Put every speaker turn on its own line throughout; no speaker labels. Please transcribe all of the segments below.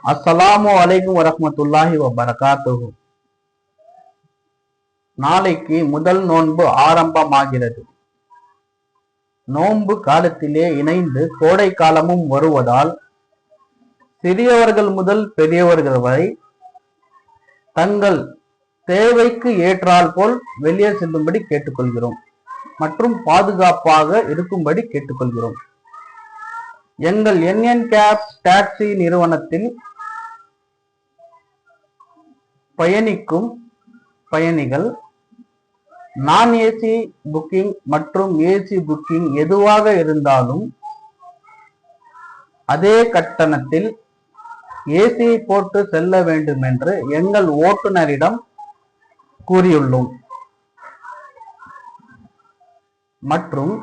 அஸ்ஸலாமு அலைக்கும் வரஹ்மத்துல்லாஹி வபரகாத்துஹு. நாளைக்கு முதல் நோன்பு ஆரம்பமாகிறது. நோன்பு காலத்திலே இணைந்து கோடை காலமும் வருவதால் சிறியவர்கள் முதல் பெரியவர்கள் வரை தங்கள் தேவைக்கு ஏற்றால் போல் வெளியே செல்லும்படி கேட்டுக்கொள்கிறோம் மற்றும் பாதுகாப்பாக இருக்கும்படி கேட்டுக்கொள்கிறோம். எங்கள் என்என் கேப்ஸ் டாக்ஸி நிறுவனத்தில் பயணிக்கும் பயணிகள் நான் ஏசி புக்கிங் மற்றும் ஏசி புக்கிங் எதுவாக இருந்தாலும் அதே கட்டணத்தில் ஏசியை போட்டு செல்ல வேண்டும் என்று எங்கள் ஓட்டுநரிடம் கூறியுள்ளோம். மற்றும்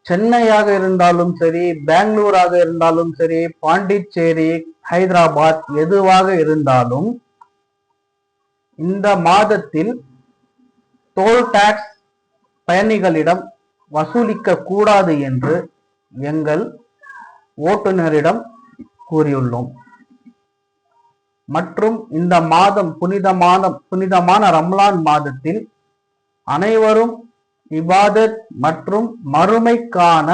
சென்னையாக இருந்தாலும் சரி, பெங்களூராக இருந்தாலும் சரி, பாண்டிச்சேரி, ஹைதராபாத் எதுவாக இருந்தாலும் இந்த மாதத்தில் டோல் டாக்ஸ் பயணிகளிடம் வசூலிக்க கூடாது என்று எங்கள் ஓட்டுநரிடம் கூறியுள்ளோம். மற்றும் இந்த மாதம் புனிதமான ரம்லான் மாதத்தில் அனைவரும் இபாதத் மற்றும் மறுமைக்கான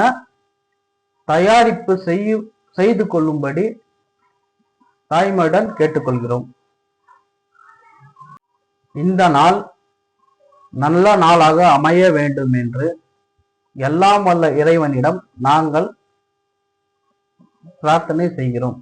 தயாரிப்பு செய்து கொள்ளும்படி தாய்மையுடன் கேட்டுக்கொள்கிறோம். இந்த நாள் நல்ல நாளாக அமைய வேண்டும் என்று எல்லாம் வல்ல இறைவனிடம் நாங்கள் பிரார்த்தனை செய்கிறோம்.